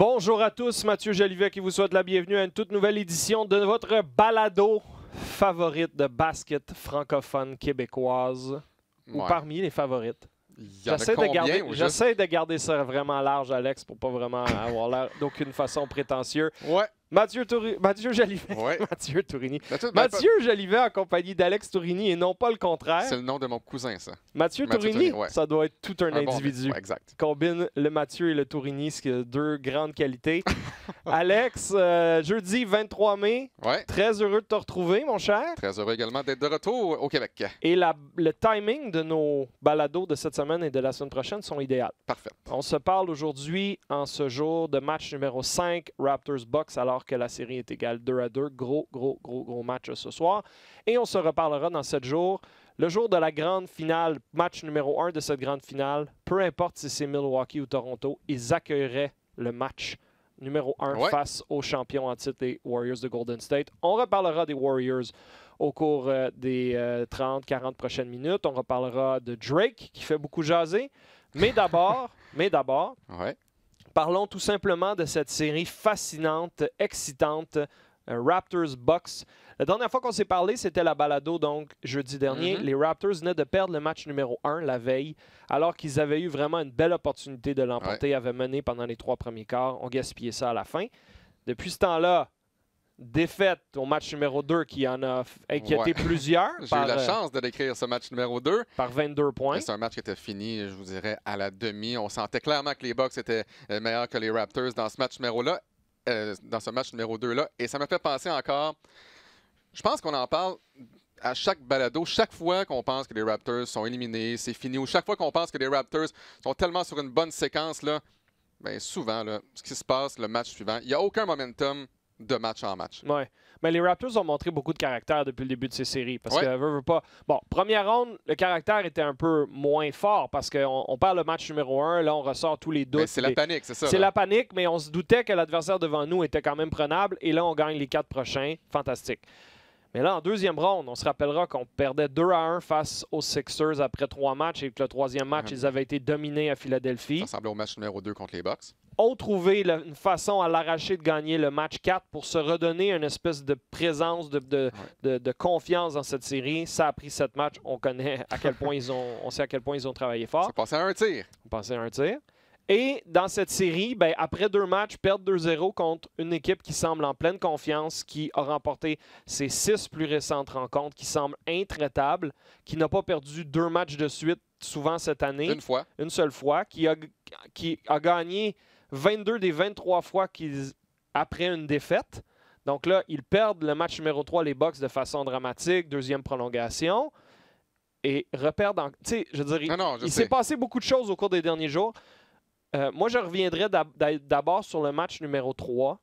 Bonjour à tous, Mathieu Jolivet qui vous souhaite la bienvenue à une toute nouvelle édition de votre balado favorite de basket francophone québécoise, ou parmi les favorites. J'essaie de garder ça vraiment large, Alex, pour pas vraiment avoir l'air d'aucune façon prétentieux. Ouais. Mathieu Jolivet. Ouais. Mathieu Tourini. Mathieu Jolivet en compagnie d'Alex Tourini et non pas le contraire. C'est le nom de mon cousin, ça. Mathieu Tourini, ouais. Ça doit être tout un individu. Bon, ouais, exact. Il combine le Mathieu et le Tourini, ce qui est deux grandes qualités. Alex, jeudi 23 mai, ouais. Très heureux de te retrouver, mon cher. Très heureux également d'être de retour au Québec. Et le timing de nos balados de cette semaine et de la semaine prochaine sont idéaux. Parfait. On se parle aujourd'hui, en ce jour de match numéro 5, Raptors-Bucks, alors que la série est égale 2-2. Gros match ce soir. Et on se reparlera dans 7 jours. Le jour de la grande finale, match numéro 1 de cette grande finale, peu importe si c'est Milwaukee ou Toronto, ils accueilleraient le match numéro 1 face aux champions en titre, les Warriors de Golden State. On reparlera des Warriors au cours des 30-40 prochaines minutes. On reparlera de Drake, qui fait beaucoup jaser. Mais d'abord, parlons tout simplement de cette série fascinante, excitante, Raptors-Bucks. La dernière fois qu'on s'est parlé, c'était la balado, donc jeudi dernier. Les Raptors venaient de perdre le match numéro 1 la veille, alors qu'ils avaient eu vraiment une belle opportunité de l'emporter, avaient mené pendant les 3 premiers quarts. On gaspillait ça à la fin. Depuis ce temps-là, défaite au match numéro 2 qui en a inquiété plusieurs. J'ai eu la chance de décrire ce match numéro 2. Par 22 points. C'est un match qui était fini, je vous dirais, à la demi. On sentait clairement que les Bucks étaient meilleurs que les Raptors dans ce match numéro-là, dans ce match numéro 2-là. Et ça m'a fait penser encore... Je pense qu'on en parle à chaque balado. Chaque fois qu'on pense que les Raptors sont éliminés, c'est fini. Ou chaque fois qu'on pense que les Raptors sont tellement sur une bonne séquence, là, bien souvent, là, ce qui se passe le match suivant, il n'y a aucun momentum de match en match. Oui. Mais les Raptors ont montré beaucoup de caractère depuis le début de ces séries. Parce que, veut pas... Bon, première ronde, le caractère était un peu moins fort parce qu'on perd le match numéro 1. Là, on ressort tous les doutes. C'est la panique, c'est ça. C'est la panique, mais on se doutait que l'adversaire devant nous était quand même prenable. Et là, on gagne les 4 prochains. Fantastique. Mais là, en deuxième ronde, on se rappellera qu'on perdait 2-1 face aux Sixers après 3 matchs et que le troisième match, ils avaient été dominés à Philadelphie. Ça ressemblait au match numéro 2 contre les Bucks. Ont trouvé une façon à l'arracher de gagner le match 4 pour se redonner une espèce de présence, de confiance dans cette série. Ça a pris 7 matchs. On connaît à quel point on sait à quel point ils ont travaillé fort. C'est passé à un tir. On passait à un tir. Et dans cette série, après 2 matchs, perdre 2-0 contre une équipe qui semble en pleine confiance, qui a remporté ses 6 plus récentes rencontres, qui semble intraitable, qui n'a pas perdu 2 matchs de suite souvent cette année. Une seule fois. Qui a gagné 22 des 23 fois après une défaite. Donc là, ils perdent le match numéro 3, les Bucks, de façon dramatique, deuxième prolongation. Et reperdent en... Tu sais, je veux dire, il s'est passé beaucoup de choses au cours des derniers jours. Moi, je reviendrai d'abord sur le match numéro 3.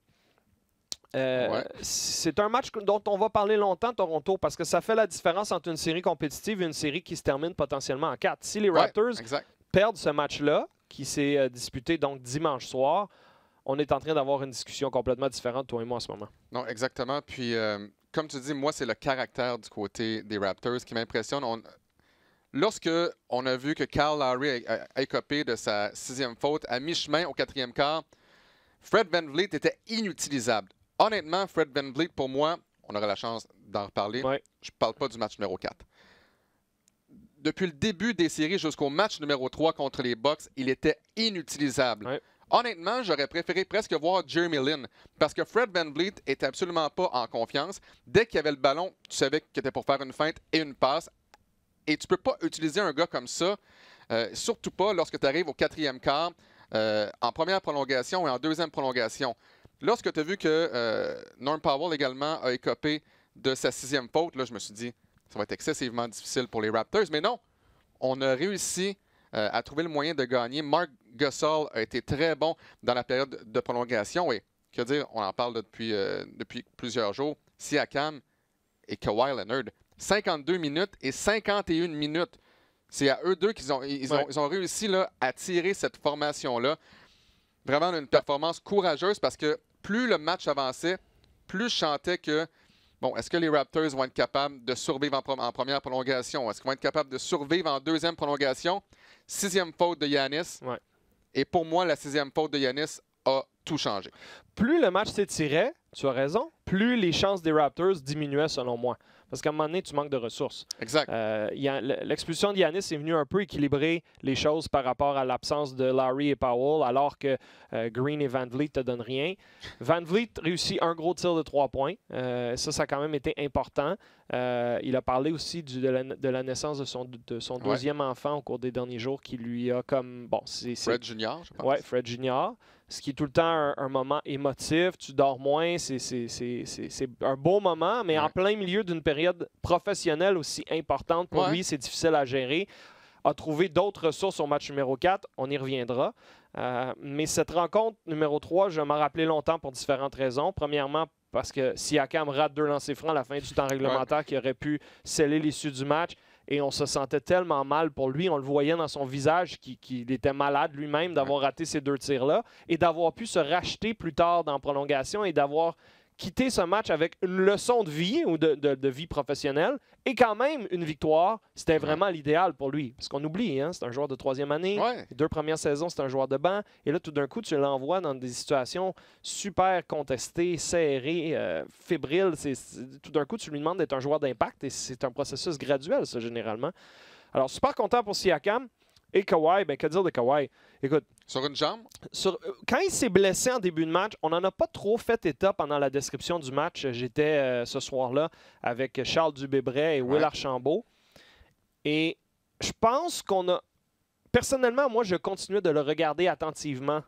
C'est un match dont on va parler longtemps, Toronto, parce que ça fait la différence entre une série compétitive et une série qui se termine potentiellement en 4. Si les Raptors perdent ce match-là, qui s'est disputé donc dimanche soir, on est en train d'avoir une discussion complètement différente, toi et moi, en ce moment. Non, exactement. Puis, comme tu dis, moi, c'est le caractère du côté des Raptors qui m'impressionne. Lorsque on a vu que Kyle Lowry a écopé de sa 6e faute à mi-chemin au 4e quart, Fred VanVleet était inutilisable. Honnêtement, Fred VanVleet, pour moi, on aura la chance d'en reparler. Je ne parle pas du match numéro 4. Depuis le début des séries jusqu'au match numéro 3 contre les Bucks, il était inutilisable. Honnêtement, j'aurais préféré presque voir Jeremy Lin parce que Fred VanVleet était absolument pas en confiance. Dès qu'il y avait le ballon, tu savais qu'il était pour faire une feinte et une passe. Et tu ne peux pas utiliser un gars comme ça, surtout pas lorsque tu arrives au 4e quart, en première prolongation et en deuxième prolongation. Lorsque tu as vu que Norm Powell également a écopé de sa 6e faute, là, je me suis dit, ça va être excessivement difficile pour les Raptors. Mais non, on a réussi à trouver le moyen de gagner. Marc Gasol a été très bon dans la période de prolongation. Et, que dire, on en parle depuis plusieurs jours. Siakam et Kawhi Leonard. 52 minutes et 51 minutes. C'est à eux deux qu'ils ont réussi là, à tirer cette formation-là. Vraiment une performance courageuse parce que plus le match avançait, plus je sentais que, bon, est-ce que les Raptors vont être capables de survivre en première prolongation? Est-ce qu'ils vont être capables de survivre en deuxième prolongation? 6e faute de Giannis. Et pour moi, la 6e faute de Giannis a tout changé. Plus le match s'étirait, tu as raison, plus les chances des Raptors diminuaient selon moi. Parce qu'à un moment donné, tu manques de ressources. Exact. L'expulsion de Giannis est venue un peu équilibrer les choses par rapport à l'absence de Lowry et Powell, alors que Green et Van Vliet ne te donnent rien. Van Vliet réussit un gros tir de 3 points. Ça a quand même été important. Il a parlé aussi de la naissance de son deuxième enfant au cours des derniers jours qui lui a comme... Bon, Fred Junior, je pense. Oui, Fred Junior. Ce qui est tout le temps un moment émotif. Tu dors moins. C'est un beau moment, mais en plein milieu d'une période professionnelle aussi importante pour lui, c'est difficile à gérer. A trouvé d'autres ressources au match numéro 4. On y reviendra. Mais cette rencontre numéro 3, je m'en rappelais longtemps pour différentes raisons. Premièrement, parce que Siakam rate 2 lancers francs à la fin du temps réglementaire qui aurait pu sceller l'issue du match. Et on se sentait tellement mal pour lui. On le voyait dans son visage qu'il était malade lui-même d'avoir raté ces 2 tirs-là et d'avoir pu se racheter plus tard dans la prolongation et d'avoir quitté ce match avec une leçon de vie ou de vie professionnelle et quand même une victoire. C'était vraiment l'idéal pour lui. Parce qu'on oublie, hein, c'est un joueur de 3e année. Les 2 premières saisons, c'est un joueur de banc. Et là, tout d'un coup, tu l'envoies dans des situations super contestées, serrées, fébriles. Tout d'un coup, tu lui demandes d'être un joueur d'impact et c'est un processus graduel, ça, généralement. Alors, super content pour Siakam. Et Kawhi, que dire de Kawhi? Écoute, sur une jambe? Quand il s'est blessé en début de match, on n'en a pas trop fait état pendant la description du match. J'étais ce soir-là avec Charles Dubébret et Will Archambault. Et je pense qu'on a... Personnellement, moi, je continuais de le regarder attentivement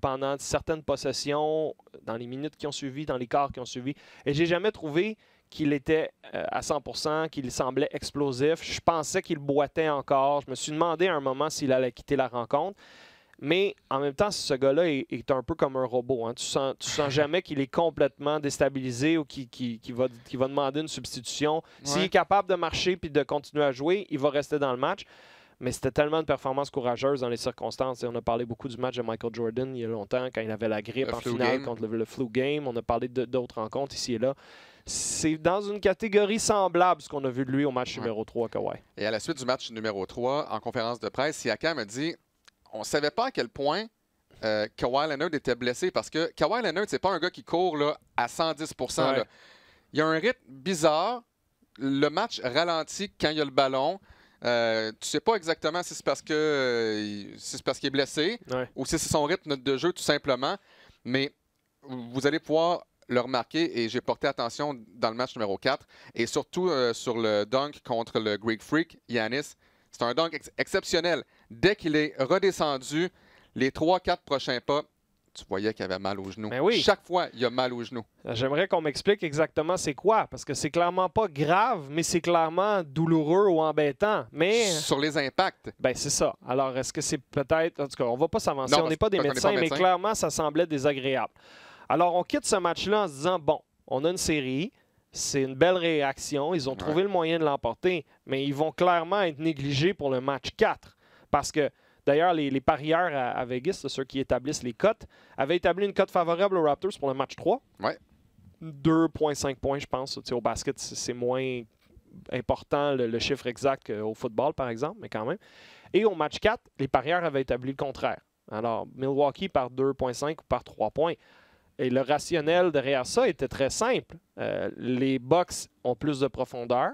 pendant certaines possessions, dans les minutes qui ont suivi, dans les quarts qui ont suivi. Et j'ai jamais trouvé qu'il était à 100%, qu'il semblait explosif. Je pensais qu'il boitait encore. Je me suis demandé à un moment s'il allait quitter la rencontre. Mais en même temps, ce gars-là est un peu comme un robot. Hein. Tu sens jamais qu'il est complètement déstabilisé ou qu'il va demander une substitution. S'il est capable de marcher puis de continuer à jouer, il va rester dans le match. Mais c'était tellement une performance courageuse dans les circonstances. Et on a parlé beaucoup du match de Michael Jordan il y a longtemps, quand il avait la grippe en finale contre le flu game. On a parlé d'autres rencontres ici et là. C'est dans une catégorie semblable ce qu'on a vu de lui au match numéro 3, Kawhi. Et à la suite du match numéro 3, en conférence de presse, Siakam a dit on ne savait pas à quel point Kawhi Leonard était blessé parce que Kawhi Leonard, c'est pas un gars qui court là, à 110 %. Là. Il y a un rythme bizarre. Le match ralentit quand il y a le ballon. Tu sais pas exactement si c'est parce qu'il est blessé ou si c'est son rythme de jeu tout simplement. Mais vous allez pouvoir le remarquer et j'ai porté attention dans le match numéro 4 et surtout sur le dunk contre le Greek Freak, Giannis. C'est un dunk exceptionnel. Dès qu'il est redescendu, les 3-4 prochains pas, tu voyais qu'il avait mal au genou. Chaque fois, il a mal au genou. J'aimerais qu'on m'explique exactement c'est quoi, parce que c'est clairement pas grave, mais c'est clairement douloureux ou embêtant. Mais sur les impacts. C'est ça. Alors, est-ce que c'est peut-être... En tout cas, on va pas s'avancer, on n'est pas des médecins, mais clairement, ça semblait désagréable. Alors, on quitte ce match-là en se disant, bon, on a une série, c'est une belle réaction, ils ont trouvé le moyen de l'emporter, mais ils vont clairement être négligés pour le match 4. Parce que, d'ailleurs, les parieurs à Vegas, ceux qui établissent les cotes, avaient établi une cote favorable aux Raptors pour le match 3. 2,5 points, je pense. Au basket, c'est moins important le chiffre exact qu'au football, par exemple, mais quand même. Et au match 4, les parieurs avaient établi le contraire. Alors, Milwaukee par 2,5 ou par 3 points. Et le rationnel derrière ça était très simple. Les Bucks ont plus de profondeur.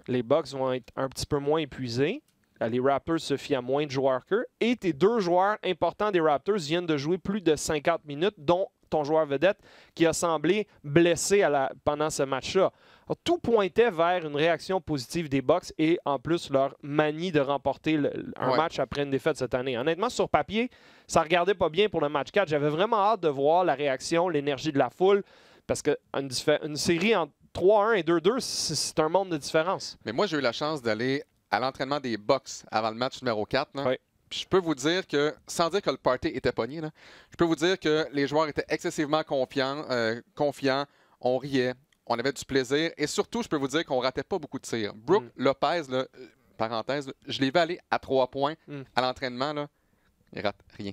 Les Bucks vont être un petit peu moins épuisés. Les Raptors se fient à moins de joueurs qu'eux. Et tes 2 joueurs importants des Raptors viennent de jouer plus de 50 minutes, dont ton joueur vedette qui a semblé blessé pendant ce match-là. Alors, tout pointait vers une réaction positive des Bucks et en plus leur manie de remporter un match après une défaite cette année. Honnêtement, sur papier, ça regardait pas bien pour le match 4. J'avais vraiment hâte de voir la réaction, l'énergie de la foule parce qu'une série entre 3-1 et 2-2, c'est un monde de différence. Mais moi, j'ai eu la chance d'aller à l'entraînement des Bucks avant le match numéro 4. Je peux vous dire que, sans dire que le party était pogné, je peux vous dire que les joueurs étaient excessivement confiants. On riait, on avait du plaisir. Et surtout, je peux vous dire qu'on ratait pas beaucoup de tirs. Brook Lopez, parenthèse, je l'ai vu aller à 3 points à l'entraînement. Il rate rien.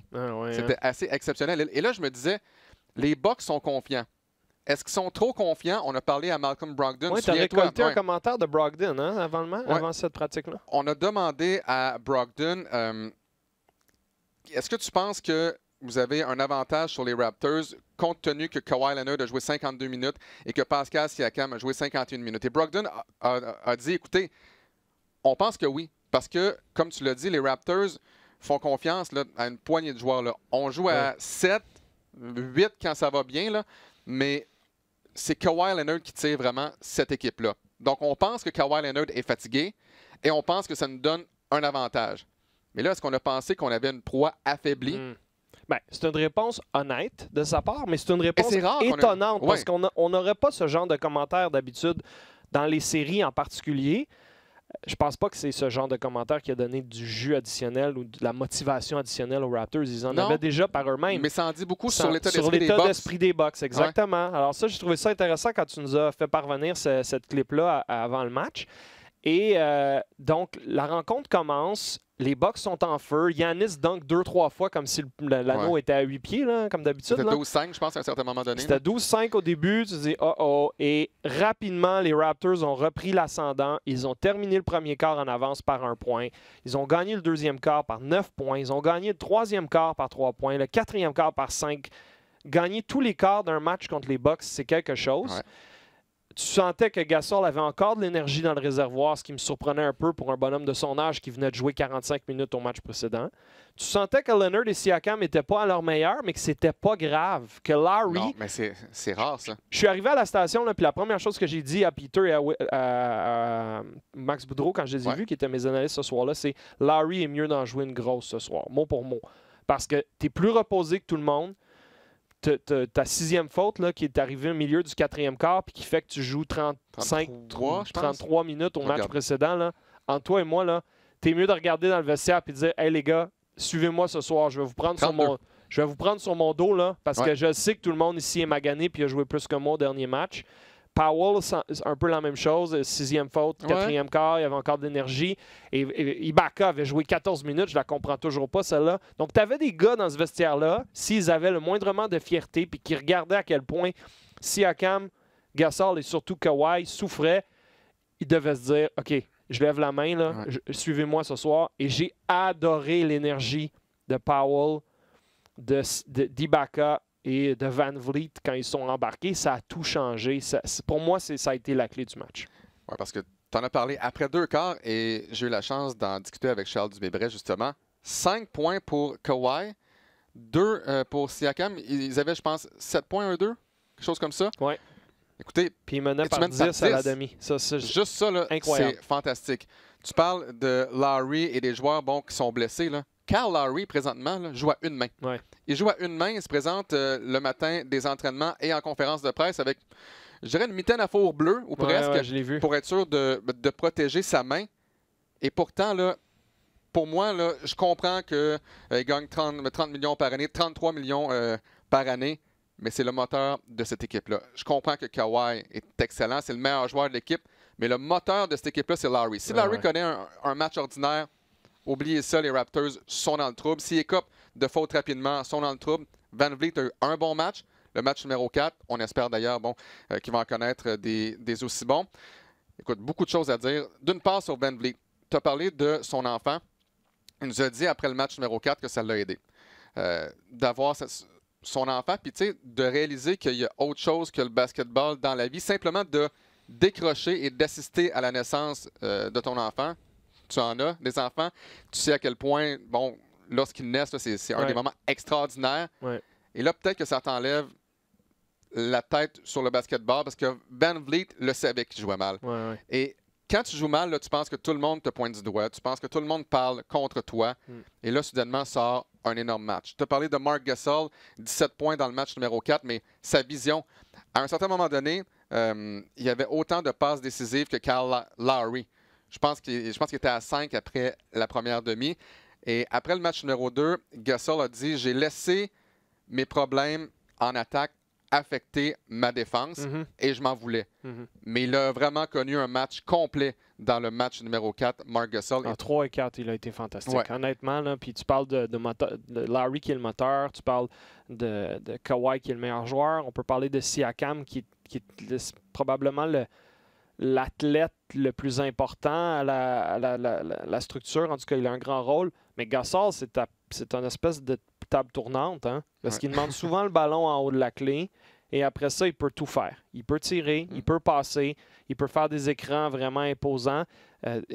C'était assez exceptionnel. Et là, je me disais, les Bucks sont confiants. Est-ce qu'ils sont trop confiants? On a parlé à Malcolm Brogdon. Oui, tu as récolté un commentaire de Brogdon avant cette pratique-là. On a demandé à Brogdon, est-ce que tu penses que vous avez un avantage sur les Raptors compte tenu que Kawhi Leonard a joué 52 minutes et que Pascal Siakam a joué 51 minutes. Et Brogdon a dit, écoutez, on pense que oui. Parce que, comme tu l'as dit, les Raptors font confiance là, à une poignée de joueurs. Là. On joue à 7, 8 quand ça va bien, là, mais c'est Kawhi Leonard qui tire vraiment cette équipe-là. Donc, on pense que Kawhi Leonard est fatigué et on pense que ça nous donne un avantage. Mais là, est-ce qu'on a pensé qu'on avait une proie affaiblie? Ben, c'est une réponse honnête de sa part, mais c'est une réponse rare étonnante parce Ouais. qu'on n'aurait pas ce genre de commentaires d'habitude dans les séries en particulier. Je pense pas que c'est ce genre de commentaire qui a donné du jus additionnel ou de la motivation additionnelle aux Raptors. Ils en Non, avaient déjà par eux-mêmes. Mais ça en dit beaucoup Sur sur l'état d'esprit des Bucks. Bucks, exactement. Alors ça, j'ai trouvé ça intéressant quand tu nous as fait parvenir cette clip-là avant le match. Et donc, la rencontre commence. Les Bucks sont en feu. Giannis dunk 2-3 fois comme si l'anneau était à 8 pieds, là, comme d'habitude. C'était là. 12-5, je pense, à un certain moment donné. C'était 12-5 au début. Tu te dis, oh. Et rapidement, les Raptors ont repris l'ascendant. Ils ont terminé le premier quart en avance par 1 point. Ils ont gagné le deuxième quart par 9 points. Ils ont gagné le troisième quart par 3 points. Le quatrième quart par 5. Gagner tous les quarts d'un match contre les Bucks, c'est quelque chose. Ouais. Tu sentais que Gasol avait encore de l'énergie dans le réservoir, ce qui me surprenait un peu pour un bonhomme de son âge qui venait de jouer 45 minutes au match précédent. Tu sentais que Leonard et Siakam n'étaient pas à leur meilleur, mais que c'était pas grave. Que Larry... Non, mais c'est rare, ça. Je suis arrivé à la station, là, puis la première chose que j'ai dit à Peter et à Max Boudreau quand je les ai vus, qui étaient mes analystes ce soir-là, c'est Larry est mieux d'en jouer une grosse ce soir, mot pour mot. Parce que tu es plus reposé que tout le monde. Ta sixième faute là, qui est arrivée au milieu du quatrième quart puis qui fait que tu joues 33 minutes au match précédent. Là. Entre toi et moi, t'es mieux de regarder dans le vestiaire et de dire « Hey les gars, suivez-moi ce soir, je vais vous prendre sur mon dos là, parce que je sais que tout le monde ici est magané puis a joué plus que moi au dernier match. » Powell, c'est un peu la même chose. Sixième faute, quatrième quart, il y avait encore de l'énergie. Et Ibaka avait joué 14 minutes, je la comprends toujours pas, celle-là. Donc, tu avais des gars dans ce vestiaire-là, s'ils avaient le moindrement de fierté, puis qui regardaient à quel point Siakam, Gasol et surtout Kawhi souffraient, ils devaient se dire, OK, je lève la main, là, suivez-moi ce soir. Et j'ai adoré l'énergie de Powell, d'Ibaka, et de Van Vliet, quand ils sont embarqués, ça a tout changé. Pour moi, ça a été la clé du match. Oui, parce que tu en as parlé après 2 quarts et j'ai eu la chance d'en discuter avec Charles Dubébret, justement. 5 points pour Kawhi, 2 pour Siakam. Ils avaient, je pense, 7 points, 1-2, quelque chose comme ça. Oui. Écoutez, puis ils menaient par 10 à la demi. Juste ça, là, c'est fantastique. Tu parles de Larry et des joueurs qui sont blessés, là. Kyle Lowry, présentement, là, joue à une main. Ouais. Il joue à une main. Il se présente le matin des entraînements et en conférence de presse avec, je dirais, une mitaine à four bleu, ou presque, je l'ai vu. pour être sûr de protéger sa main. Et pourtant, là, pour moi, là, je comprends qu'il gagne 30 millions par année, 33 millions par année, mais c'est le moteur de cette équipe-là. Je comprends que Kawhi est excellent, c'est le meilleur joueur de l'équipe, mais le moteur de cette équipe-là, c'est Lowry. Si Lowry connaît un match ordinaire, oubliez ça, les Raptors sont dans le trouble. S'ils écopent de fautes rapidement, sont dans le trouble. Van Vliet a eu un bon match. Le match numéro 4, on espère d'ailleurs qu'il va en connaître des aussi bons. Écoute, beaucoup de choses à dire. D'une part, sur Van Vliet, tu as parlé de son enfant. Il nous a dit après le match numéro 4 que ça l'a aidé. D'avoir son enfant, puis tu sais, de réaliser qu'il y a autre chose que le basketball dans la vie. Simplement de décrocher et d'assister à la naissance de ton enfant. Tu en as, des enfants. Tu sais à quel point, lorsqu'ils naissent, c'est un des moments extraordinaires. Ouais. Et là, peut-être que ça t'enlève la tête sur le basketball parce que Van Vliet le savait qu'il jouait mal. Ouais. Et quand tu joues mal, là, tu penses que tout le monde te pointe du doigt. Tu penses que tout le monde parle contre toi. Et là, soudainement, sort un énorme match. Tu as parlé de Marc Gasol, 17 points dans le match numéro 4, mais sa vision, à un certain moment donné, il y avait autant de passes décisives que Kyle Lowry. Je pense qu'il était à 5 après la première demi. Et après le match numéro 2, Gasol a dit « J'ai laissé mes problèmes en attaque affecter ma défense et je m'en voulais. Mais il a vraiment connu un match complet dans le match numéro 4, Marc Gasol. En 3 et 4, il a été fantastique. Ouais. Honnêtement, là, puis tu parles de Larry qui est le moteur, tu parles de Kawhi qui est le meilleur joueur. On peut parler de Siakam qui est probablement l'athlète le plus important à la structure. En tout cas, il a un grand rôle. Mais Gasol, c'est une espèce de table tournante, hein? Parce qu'il demande souvent le ballon en haut de la clé. Et après ça, il peut tout faire. Il peut tirer, il peut passer, il peut faire des écrans vraiment imposants.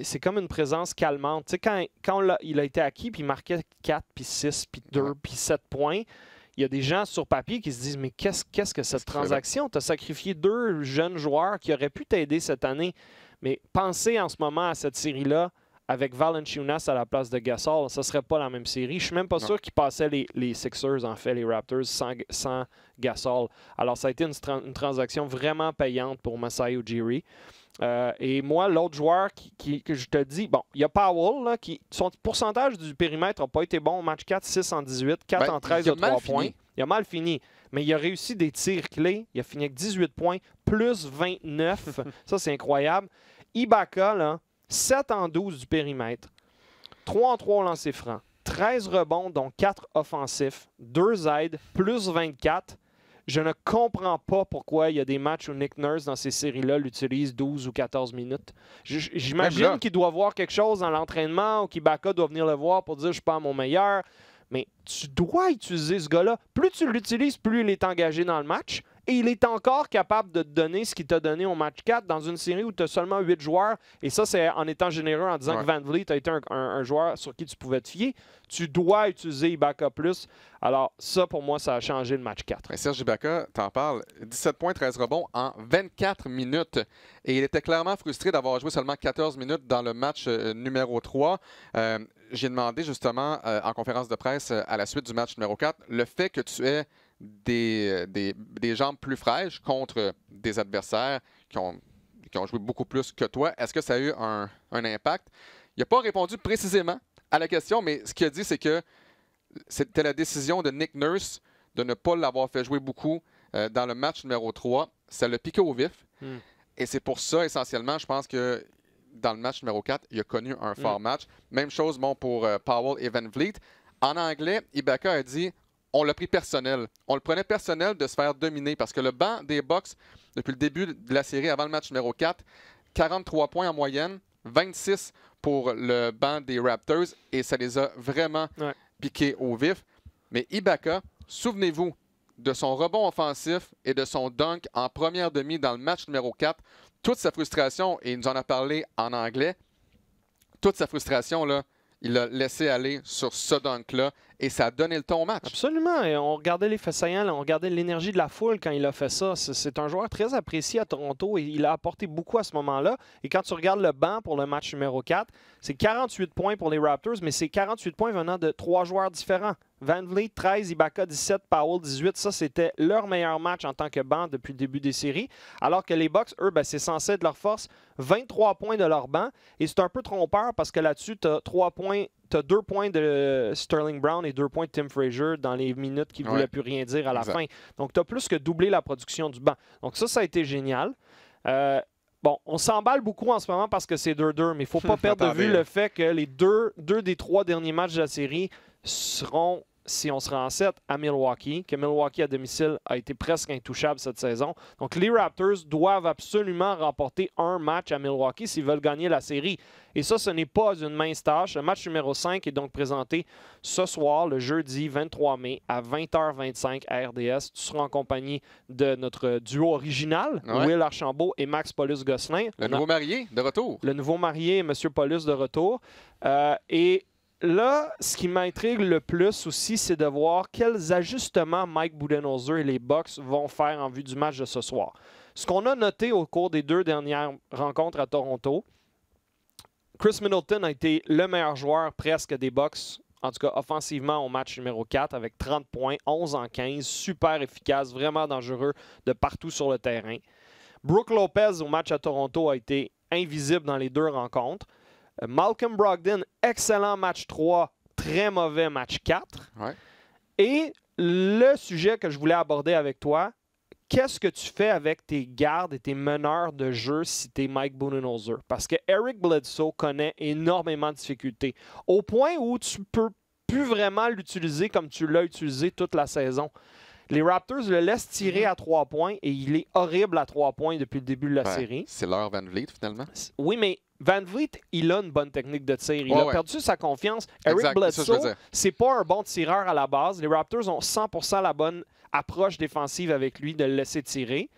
C'est comme une présence calmante. Tu sais, quand il a été acquis, puis il marquait 4, puis 6, puis 2, puis 7 points, il y a des gens sur papier qui se disent « Mais qu'est-ce que cette transaction? Tu as sacrifié 2 jeunes joueurs qui auraient pu t'aider cette année. » Mais pensez en ce moment à cette série-là, avec Valanciunas à la place de Gasol, ça ne serait pas la même série. Je suis même pas sûr qu'ils passaient les Sixers, en fait, les Raptors, sans Gasol. Alors, ça a été une transaction vraiment payante pour Masai Ujiri. Et moi, l'autre joueur que je te dis, bon, il y a Powell, là, son pourcentage du périmètre n'a pas été bon au match 4, 6 en 18, 4 en 13 de 3 points. Il a mal fini. Mais il a réussi des tirs clés. Il a fini avec 18 points, plus 29. Ça, c'est incroyable. Ibaka, là, 7 en 12 du périmètre, 3 en 3 au lancer franc, 13 rebonds, dont 4 offensifs, 2 aides, plus 24. Je ne comprends pas pourquoi il y a des matchs où Nick Nurse, dans ces séries-là, l'utilise 12 ou 14 minutes. J'imagine qu'il doit voir quelque chose dans l'entraînement ou qu'Ibaka doit venir le voir pour dire « je suis pas à mon meilleur ». Mais tu dois utiliser ce gars-là. Plus tu l'utilises, plus il est engagé dans le match. Et il est encore capable de te donner ce qu'il t'a donné au match 4 dans une série où tu as seulement 8 joueurs. Et ça, c'est en étant généreux, en disant que Van Vliet a été un joueur sur qui tu pouvais te fier. Tu dois utiliser Ibaka plus. Alors, ça, pour moi, ça a changé le match 4. Et Serge Ibaka, t'en parles, 17 points, 13 rebonds en 24 minutes. Et il était clairement frustré d'avoir joué seulement 14 minutes dans le match numéro 3. J'ai demandé justement en conférence de presse à la suite du match numéro 4, le fait que tu aies des jambes plus fraîches contre des adversaires qui ont joué beaucoup plus que toi, est-ce que ça a eu un impact? Il n'a pas répondu précisément à la question, mais ce qu'il a dit, c'est que c'était la décision de Nick Nurse de ne pas l'avoir fait jouer beaucoup dans le match numéro 3. Ça l'a piqué au vif. Et c'est pour ça, essentiellement, je pense que dans le match numéro 4, il a connu un fort match. Même chose pour Powell et Van Vliet. En anglais, Ibaka a dit « on l'a pris personnel ». On le prenait personnel de se faire dominer parce que le banc des Bucks, depuis le début de la série, avant le match numéro 4, 43 points en moyenne, 26 pour le banc des Raptors, et ça les a vraiment piqués au vif. Mais Ibaka, souvenez-vous de son rebond offensif et de son dunk en première demi dans le match numéro 4. Toute sa frustration, et il nous en a parlé en anglais, toute sa frustration, là, il l'a laissé aller sur ce dunk-là et ça a donné le ton au match. Absolument. Et on regardait les faits saillants, on regardait l'énergie de la foule quand il a fait ça. C'est un joueur très apprécié à Toronto et il a apporté beaucoup à ce moment-là. Et quand tu regardes le banc pour le match numéro 4, c'est 48 points pour les Raptors, mais c'est 48 points venant de 3 joueurs différents. Van Vliet, 13, Ibaka, 17, Powell, 18. Ça, c'était leur meilleur match en tant que banc depuis le début des séries. Alors que les Bucks, eux, c'est censé être leur force. 23 points de leur banc. Et c'est un peu trompeur parce que là-dessus, tu as 3 points. Tu as 2 points de Sterling Brown et 2 points de Tim Frazier dans les minutes qui ne voulaient plus rien dire à la fin. Donc, tu as plus que doublé la production du banc. Donc, ça a été génial. Bon, on s'emballe beaucoup en ce moment parce que c'est 2-2, mais il ne faut pas perdre de vue le fait que les deux des 3 derniers matchs de la série seront, si on sera en 7, à Milwaukee, que Milwaukee à domicile a été presque intouchable cette saison. Donc les Raptors doivent absolument remporter un match à Milwaukee s'ils veulent gagner la série. Et ça, ce n'est pas une mince tâche. Le match numéro 5 est donc présenté ce soir, le jeudi 23 mai, à 20h25 à RDS. Tu seras en compagnie de notre duo original, Will Archambault et Max Paulus-Gosselin. Le nouveau marié de retour. Le nouveau marié, M. Paulus de retour. Et là, ce qui m'intrigue le plus aussi, c'est de voir quels ajustements Mike Budenholzer et les Bucks vont faire en vue du match de ce soir. Ce qu'on a noté au cours des 2 dernières rencontres à Toronto, Chris Middleton a été le meilleur joueur presque des Bucks, en tout cas offensivement au match numéro 4 avec 30 points, 11 en 15, super efficace, vraiment dangereux de partout sur le terrain. Brook Lopez au match à Toronto a été invisible dans les 2 rencontres. Malcolm Brogdon, excellent match 3, très mauvais match 4. Et le sujet que je voulais aborder avec toi, qu'est-ce que tu fais avec tes gardes et tes meneurs de jeu si tu es Mike Budenholzer? Parce que Eric Bledsoe connaît énormément de difficultés, au point où tu ne peux plus vraiment l'utiliser comme tu l'as utilisé toute la saison. Les Raptors le laissent tirer à 3 points et il est horrible à 3 points depuis le début de la série. C'est leur Van Vliet, finalement. Oui, mais Van Vliet, il a une bonne technique de tir. Il a perdu sa confiance. Eric Bledsoe, c'est pas un bon tireur à la base. Les Raptors ont 100% la bonne approche défensive avec lui de le laisser tirer.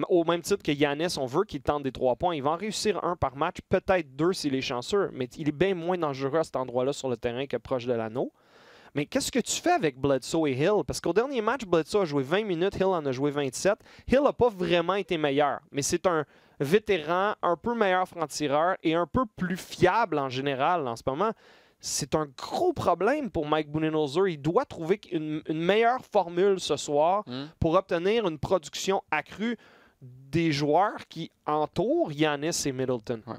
Au même titre que Giannis, on veut qu'il tente des 3 points. Il va en réussir 1 par match, peut-être 2 s'il est chanceux, mais il est bien moins dangereux à cet endroit-là sur le terrain que proche de l'anneau. Mais qu'est-ce que tu fais avec Bledsoe et Hill? Parce qu'au dernier match, Bledsoe a joué 20 minutes, Hill en a joué 27. Hill n'a pas vraiment été meilleur, mais c'est un vétéran, un peu meilleur franc-tireur et un peu plus fiable en général en ce moment. C'est un gros problème pour Mike Budenholzer. Il doit trouver une meilleure formule ce soir pour obtenir une production accrue des joueurs qui entourent Giannis et Middleton. Ouais.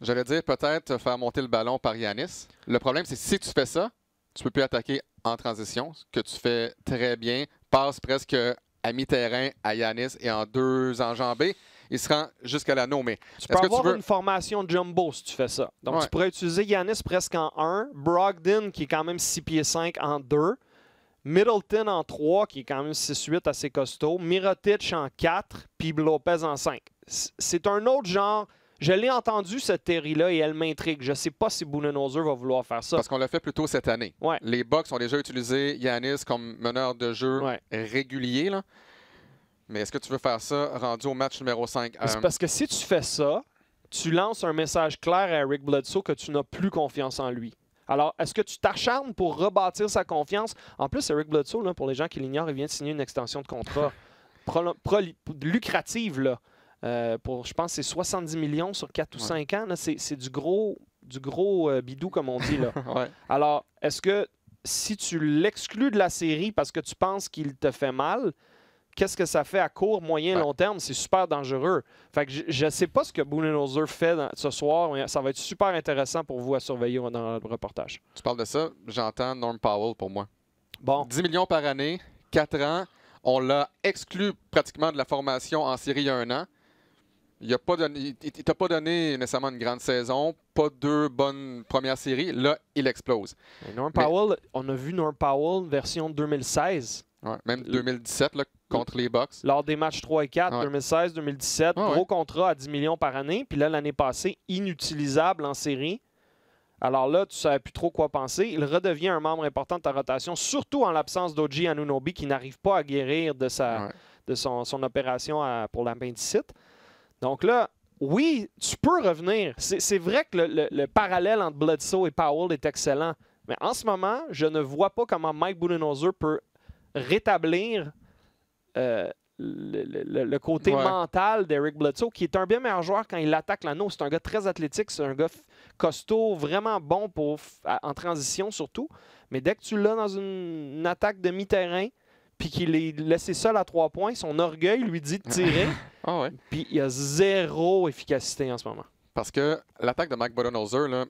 J'allais dire peut-être faire monter le ballon par Giannis. Le problème, c'est que si tu fais ça, tu ne peux plus attaquer en transition, ce que tu fais très bien. Passe presque à mi-terrain à Giannis et en 2 enjambées, il se rend jusqu'à l'anneau. Mais tu peux avoir une formation jumbo si tu fais ça. Donc, tu pourrais utiliser Giannis presque en 1, Brogdon, qui est quand même 6 pieds 5, en 2, Middleton en 3, qui est quand même 6-8 assez costaud, Mirotic en 4, puis Lopez en 5. C'est un autre genre. Je l'ai entendu, cette théorie-là, et elle m'intrigue. Je ne sais pas si Budenholzer va vouloir faire ça. Parce qu'on l'a fait plus tôt cette année. Ouais. Les Bucks ont déjà utilisé Giannis comme meneur de jeu régulier. Là. Mais est-ce que tu veux faire ça rendu au match numéro 5? C'est parce que si tu fais ça, tu lances un message clair à Eric Bledsoe que tu n'as plus confiance en lui. Alors, est-ce que tu t'acharnes pour rebâtir sa confiance? En plus, Eric Bledsoe, là, pour les gens qui l'ignorent, il vient de signer une extension de contrat lucrative, là. Pour, je pense, c'est 70 millions sur 4 ou 5 ans. C'est du gros bidou, comme on dit. Là. Alors, est-ce que si tu l'exclus de la série parce que tu penses qu'il te fait mal, qu'est-ce que ça fait à court, moyen, long terme? C'est super dangereux. Fait que je ne sais pas ce que Budenholzer fait ce soir, mais ça va être super intéressant pour vous à surveiller dans le reportage. Tu parles de ça, j'entends Norm Powell pour moi. Bon. 10 millions par année, 4 ans. On l'a exclu pratiquement de la formation en série il y a 1 an. Il ne t'a pas donné nécessairement une grande saison, pas 2 bonnes premières séries. Là, il explose. Norm Powell, on a vu Norm Powell version 2016. Même 2017 là, contre les Bucks. Lors des matchs 3 et 4, 2016, 2017, gros contrat à 10 millions par année. Puis là, l'année passée, inutilisable en série. Alors là, tu ne savais plus trop quoi penser. Il redevient un membre important de ta rotation, surtout en l'absence d'O.G. Anunoby qui n'arrive pas à guérir de son opération pour l'appendicite. Donc là, oui, tu peux revenir. C'est vrai que le parallèle entre Bledsoe et Powell est excellent. Mais en ce moment, je ne vois pas comment Mike Budenholzer peut rétablir le côté mental d'Eric Bledsoe, qui est un bien meilleur joueur quand il attaque l'anneau. C'est un gars très athlétique, c'est un gars costaud, vraiment bon en transition surtout. Mais dès que tu l'as dans une attaque de mi-terrain, puis qu'il est laissé seul à 3 points, son orgueil lui dit de tirer. Puis il y a 0 efficacité en ce moment. Parce que l'attaque de Mike Budenholzer, là,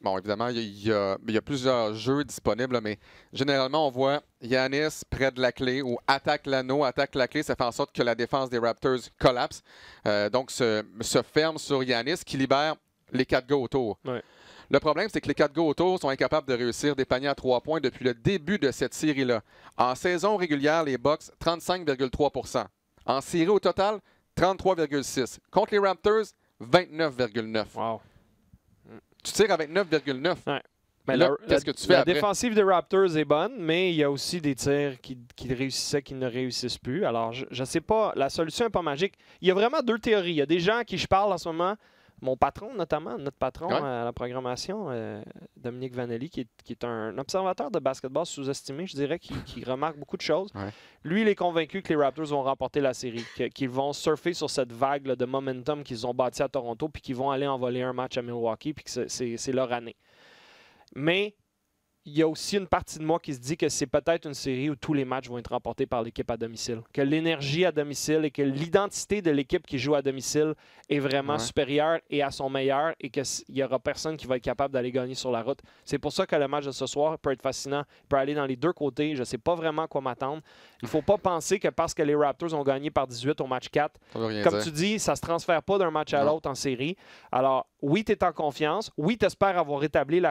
bon, évidemment, il y a plusieurs jeux disponibles, mais généralement, on voit Giannis près de la clé ou attaque l'anneau, attaque la clé. Ça fait en sorte que la défense des Raptors collapse. Donc, se ferme sur Giannis qui libère les 4 gars autour. Le problème, c'est que les 4 gars autour sont incapables de réussir des paniers à 3 points depuis le début de cette série-là. En saison régulière, les Bucks, 35,3 %. En série au total, 33,6 %. Contre les Raptors, 29,9 %. Wow. Tu tires avec 9,9 %. Mais qu'est-ce que tu fais la après? défensive des Raptors est bonne, mais il y a aussi des tirs qui réussissaient, qui ne réussissent plus. Alors, je ne sais pas, la solution n'est pas magique. Il y a vraiment 2 théories. Il y a des gens à qui je parle en ce moment, mon patron notamment, notre patron à la programmation, Dominique Vanelli, qui est un observateur de basketball sous-estimé, je dirais, qui remarque beaucoup de choses. Lui, il est convaincu que les Raptors vont remporter la série, qu'ils vont surfer sur cette vague là, de momentum qu'ils ont bâti à Toronto, puis qu'ils vont aller envoler un match à Milwaukee, puis que c'est leur année. Mais il y a aussi une partie de moi qui se dit que c'est peut-être une série où tous les matchs vont être remportés par l'équipe à domicile. Que l'énergie à domicile et que l'identité de l'équipe qui joue à domicile est vraiment supérieure et à son meilleur et qu'il n'y aura personne qui va être capable d'aller gagner sur la route. C'est pour ça que le match de ce soir peut être fascinant. Il peut aller dans les 2 côtés. Je ne sais pas vraiment à quoi m'attendre. Il ne faut pas penser que parce que les Raptors ont gagné par 18 au match 4, comme tu dis, ça ne se transfère pas d'un match à l'autre en série. Alors, oui, tu es en confiance. Oui, tu espères avoir rétabli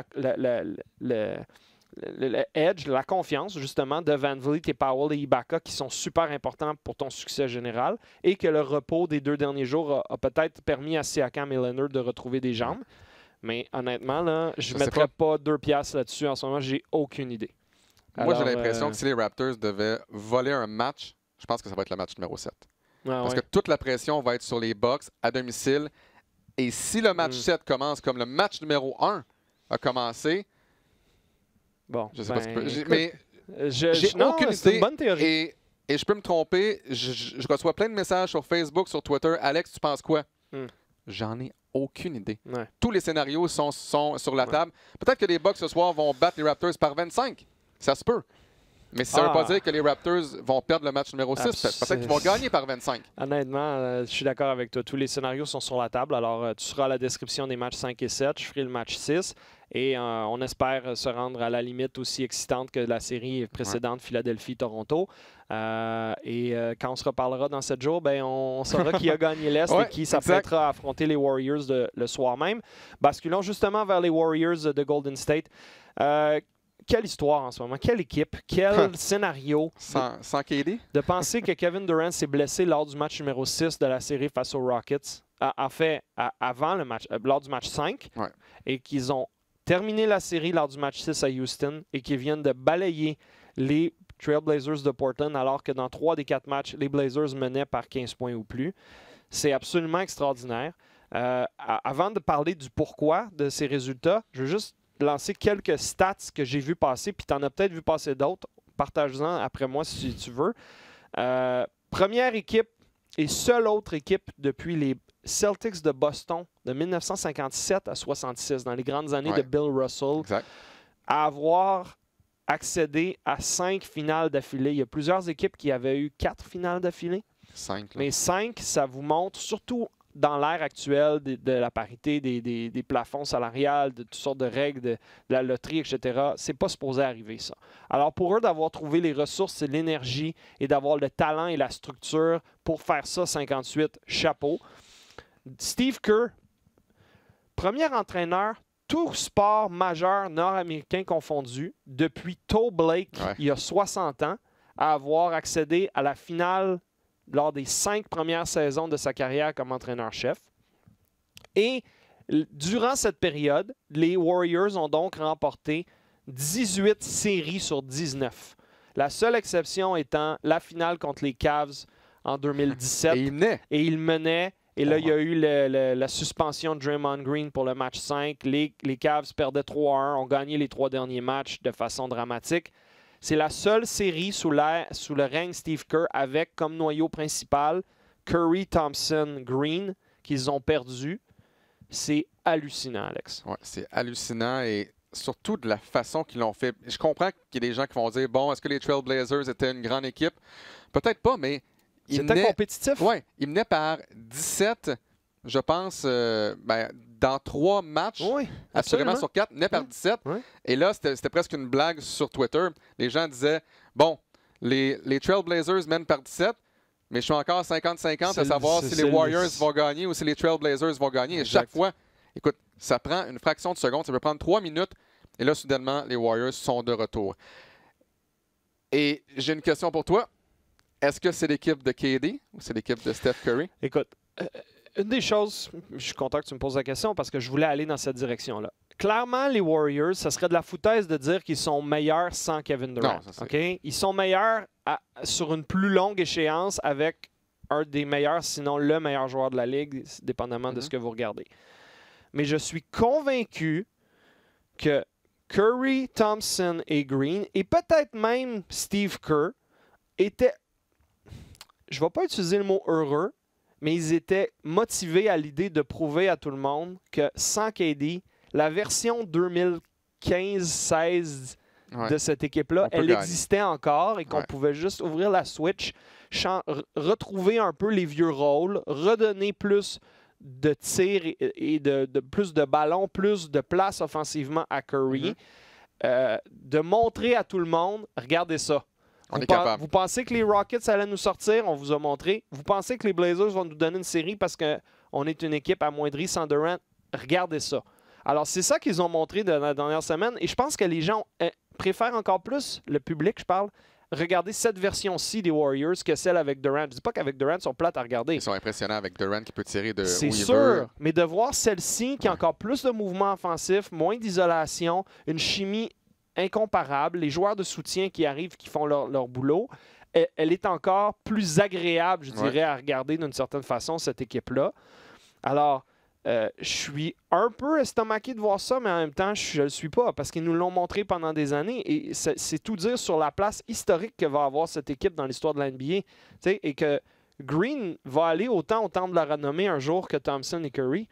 le edge, la confiance, justement, de VanVleet et Powell et Ibaka qui sont super importants pour ton succès général et que le repos des 2 derniers jours a peut-être permis à Siakam et Leonard de retrouver des jambes. Mais honnêtement, là, je ne mettrais pas 2 piastres là-dessus en ce moment. J'ai aucune idée. Moi, j'ai l'impression que si les Raptors devaient voler un match, je pense que ça va être le match numéro 7. Parce que toute la pression va être sur les Bucks à domicile. Et si le match 7 commence comme le match numéro 1 a commencé, bon, je sais pas si tu peux. Mais j'ai non, aucune c'est idée. une bonne théorie. Et je peux me tromper. Je reçois plein de messages sur Facebook, sur Twitter. Alex, tu penses quoi? J'en ai aucune idée. Ouais. Tous les scénarios sont sur la table. Peut-être que les Bucks ce soir vont battre les Raptors par 25. Ça se peut. Mais ça ne veut pas dire que les Raptors vont perdre le match numéro 6. Peut-être qu'ils vont gagner par 25. Honnêtement, je suis d'accord avec toi. Tous les scénarios sont sur la table. Alors, tu seras à la description des matchs 5 et 7. Je ferai le match 6. Et on espère se rendre à la limite aussi excitante que la série précédente, Philadelphie-Toronto. Quand on se reparlera dans 7 jours, ben, on saura qui a gagné l'Est et qui s'apprêtera à affronter les Warriors le soir même. Basculons justement vers les Warriors de Golden State. Quelle histoire en ce moment, quelle équipe, quel scénario. Sans KD? De penser que Kevin Durant s'est blessé lors du match numéro 6 de la série face aux Rockets, avant le match, lors du match 5, et qu'ils ont terminé la série lors du match 6 à Houston et qu'ils viennent de balayer les Trailblazers de Portland alors que dans 3 des 4 matchs, les Blazers menaient par 15 points ou plus. C'est absolument extraordinaire. Avant de parler du pourquoi de ces résultats, je veux juste lancer quelques stats que j'ai vu passer, puis tu en as peut-être vu passer d'autres. Partage-en après moi si tu veux. Première équipe et seule autre équipe depuis les Celtics de Boston de 1957 à 66, dans les grandes années de Bill Russell, à avoir accédé à 5 finales d'affilée. Il y a plusieurs équipes qui avaient eu 4 finales d'affilée. 5. Mais 5, ça vous montre, surtout dans l'ère actuelle de la parité, des plafonds salariales, de toutes sortes de règles, de la loterie, etc., c'est pas supposé arriver, ça. Alors, pour eux, d'avoir trouvé les ressources et l'énergie et d'avoir le talent et la structure pour faire ça, 58, chapeau. Steve Kerr, premier entraîneur, tout sport majeur nord-américain confondu, depuis Toe Blake, il y a 60 ans, à avoir accédé à la finale lors des 5 premières saisons de sa carrière comme entraîneur-chef. Et durant cette période, les Warriors ont donc remporté 18 séries sur 19. La seule exception étant la finale contre les Cavs en 2017. Et ils menaient. Et là, il y a eu la suspension de Draymond Green pour le match 5. Les Cavs perdaient 3-1, ont gagné les 3 derniers matchs de façon dramatique. C'est la seule série sous le règne Steve Kerr avec comme noyau principal Curry, Thompson, Green qu'ils ont perdu. C'est hallucinant, Alex. Ouais, c'est hallucinant et surtout de la façon qu'ils l'ont fait. Je comprends qu'il y a des gens qui vont dire, bon, est-ce que les Trailblazers étaient une grande équipe? Peut-être pas, mais c'était compétitif. Oui, ils menaient par 17, je pense, dans 3 matchs, absolument sur 4, menaient par 17. Et là, c'était presque une blague sur Twitter. Les gens disaient, bon, les Trailblazers mènent par 17, mais je suis encore 50-50 à savoir si les Warriors vont gagner ou si les Trailblazers vont gagner. Et chaque fois, écoute, ça prend une fraction de seconde, ça peut prendre 3 minutes. Et là, soudainement, les Warriors sont de retour. Et j'ai une question pour toi. Est-ce que c'est l'équipe de KD ou c'est l'équipe de Steph Curry? Écoute, une des choses, je suis content que tu me poses la question parce que je voulais aller dans cette direction-là. Clairement, les Warriors, ça serait de la foutaise de dire qu'ils sont meilleurs sans Kevin Durant. Non, okay? Ils sont meilleurs sur une plus longue échéance avec un des meilleurs, sinon le meilleur joueur de la Ligue, dépendamment de ce que vous regardez. Mais je suis convaincu que Curry, Thompson et Green, et peut-être même Steve Kerr, étaient, je ne vais pas utiliser le mot heureux, mais ils étaient motivés à l'idée de prouver à tout le monde que sans KD, la version 2015-16 de cette équipe-là, elle existait encore et qu'on pouvait juste ouvrir la switch, retrouver un peu les vieux rôles, redonner plus de tirs et de plus de ballons, plus de place offensivement à Curry, de montrer à tout le monde, regardez ça. Vous pensez que les Rockets allaient nous sortir? On vous a montré. Vous pensez que les Blazers vont nous donner une série parce qu'on est une équipe amoindrie sans Durant? Regardez ça. Alors, c'est ça qu'ils ont montré dans la dernière semaine et je pense que les gens ont préfère encore plus, le public, je parle, regarder cette version-ci des Warriors que celle avec Durant. Je dis pas qu'avec Durant, ils sont plates à regarder. Ils sont impressionnants avec Durant qui peut tirer de C'est où il sûr, veut. mais de voir celle-ci qui a encore plus de mouvements offensifs, moins d'isolation, une chimie incomparable, les joueurs de soutien qui arrivent, qui font leur boulot, elle est encore plus agréable, je dirais, à regarder d'une certaine façon, cette équipe-là. Alors, je suis un peu estomaqué de voir ça, mais en même temps, je ne le suis pas parce qu'ils nous l'ont montré pendant des années et c'est tout dire sur la place historique que va avoir cette équipe dans l'histoire de la NBA. Et que Green va aller autant au temple de la renommée un jour que Thompson et Curry.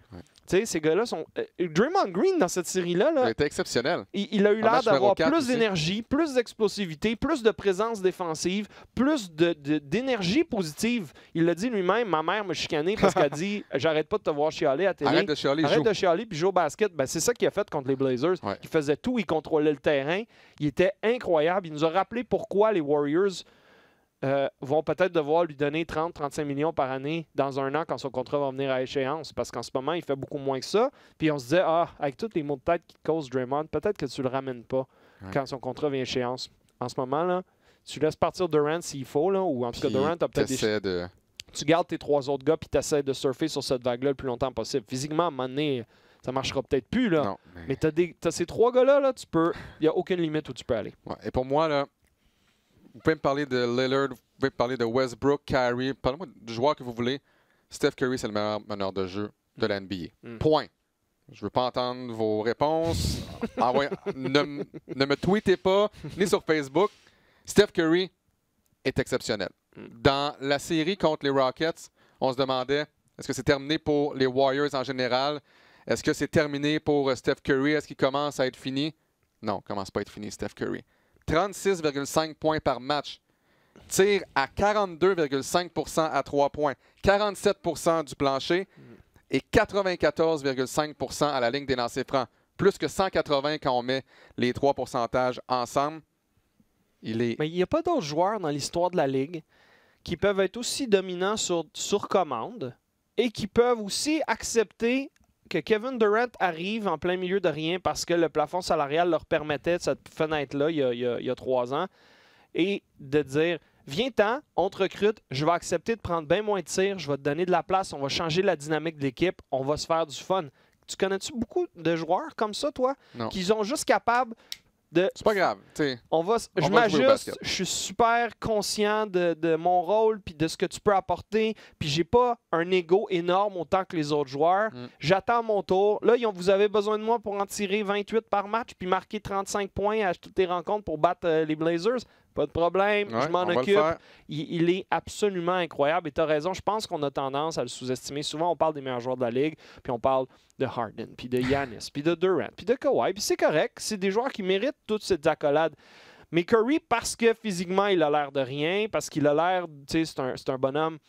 Ces gars-là sont... Draymond Green, dans cette série-là, Il était exceptionnel. Il a eu l'air d'avoir plus aussi. d'énergie, plus d'explosivité, plus de présence défensive, plus d'énergie positive. Il l'a dit lui-même, ma mère m'a chicané parce qu'elle dit « J'arrête pas de te voir chialer à la télé. Arrête de chialer, Arrête de chialer puis joue au basket. » C'est ça qu'il a fait contre les Blazers. Il faisait tout, il contrôlait le terrain. Il était incroyable. Il nous a rappelé pourquoi les Warriors vont peut-être devoir lui donner 30-35 millions par année dans un an quand son contrat va venir à échéance. Parce qu'en ce moment, il fait beaucoup moins que ça. Puis on se disait, avec tous les maux de tête qui causent Draymond, peut-être que tu le ramènes pas quand son contrat vient à échéance. En ce moment, là, tu laisses partir Durant s'il faut, là, ou en tout cas, Durant, tu as peut-être Tu gardes tes 3 autres gars puis tu essaies de surfer sur cette vague-là le plus longtemps possible. Physiquement, à un moment donné, ça marchera peut-être plus, là. Non, mais tu as ces 3 gars-là, là, il n'y a aucune limite où tu peux aller. Et pour moi, là, vous pouvez me parler de Lillard, vous pouvez me parler de Westbrook, Kyrie. Parlez-moi du joueur que vous voulez. Steph Curry, c'est le meilleur meneur de jeu de la NBA. Point. Je ne veux pas entendre vos réponses. Ne me tweetez pas, ni sur Facebook. Steph Curry est exceptionnel. Dans la série contre les Rockets, on se demandait, est-ce que c'est terminé pour les Warriors en général? Est-ce que c'est terminé pour Steph Curry? Est-ce qu'il commence à être fini? Non, il ne commence pas à être fini, Steph Curry. 36,5 points par match. Tire à 42,5 à 3 points. 47 du plancher et 94,5 à la ligne des lancers francs. Plus que 180 quand on met les 3 pourcentages ensemble. Mais il n'y a pas d'autres joueurs dans l'histoire de la Ligue qui peuvent être aussi dominants sur commande et qui peuvent aussi accepter que Kevin Durant arrive en plein milieu de rien parce que le plafond salarial leur permettait cette fenêtre-là il y a 3 ans et de dire « Viens-t'en, on te recrute, je vais accepter de prendre bien moins de tirs, je vais te donner de la place, on va changer la dynamique de l'équipe, on va se faire du fun. » Tu connais-tu beaucoup de joueurs comme ça, toi? Non. Qui sont juste capables de... C'est pas grave. Je m'ajuste, je suis super conscient de mon rôle puis de ce que tu peux apporter. Puis j'ai pas un ego énorme autant que les autres joueurs. J'attends mon tour. Là, vous avez besoin de moi pour en tirer 28 par match puis marquer 35 points à toutes les rencontres pour battre les Blazers. Pas de problème, je m'en occupe. Il est absolument incroyable. Et tu as raison, je pense qu'on a tendance à le sous-estimer. Souvent, on parle des meilleurs joueurs de la Ligue, puis on parle de Harden, puis de Giannis, puis de Durant, puis de Kawhi. Puis c'est correct, c'est des joueurs qui méritent toutes ces accolades. Mais Curry, parce que physiquement, il a l'air de rien, parce qu'il a l'air, tu sais, c'est un bonhomme,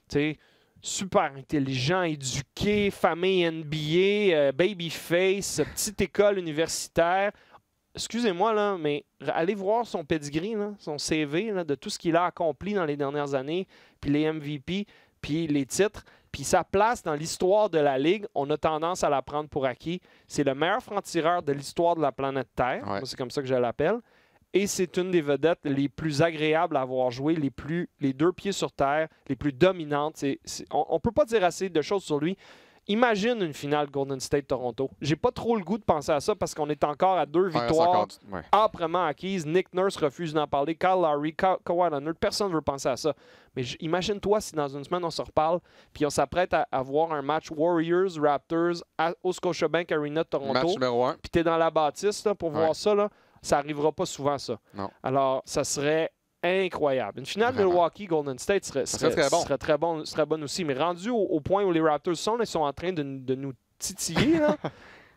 tu sais, super intelligent, éduqué, famille NBA, babyface, petite école universitaire. Excusez-moi, là, mais allez voir son pedigree, là, son CV, là, de tout ce qu'il a accompli dans les dernières années, puis les MVP, puis les titres, puis sa place dans l'histoire de la Ligue, on a tendance à la prendre pour acquis. C'est le meilleur franc-tireur de l'histoire de la planète Terre, moi, c'est comme ça que je l'appelle, et c'est une des vedettes les plus agréables à avoir joué, les 2 pieds sur terre, les plus dominantes. On ne peut pas dire assez de choses sur lui. Imagine une finale Golden State-Toronto. J'ai pas trop le goût de penser à ça parce qu'on est encore à 2 victoires âprement acquises. Nick Nurse refuse d'en parler. Kyle Lowry, Kawhi Leonard, personne ne veut penser à ça. Mais imagine-toi si dans une semaine on se reparle puis on s'apprête à avoir un match Warriors-Raptors au Scotiabank Arena de Toronto. Match numéro 1. Puis tu es dans la bâtisse là, pour voir ça. Là. Ça n'arrivera pas souvent, ça. Non. Alors, ça serait incroyable. Une finale Milwaukee-Golden State serait très bonne aussi. Mais rendu au point où les Raptors sont, ils sont en train de nous titiller, là,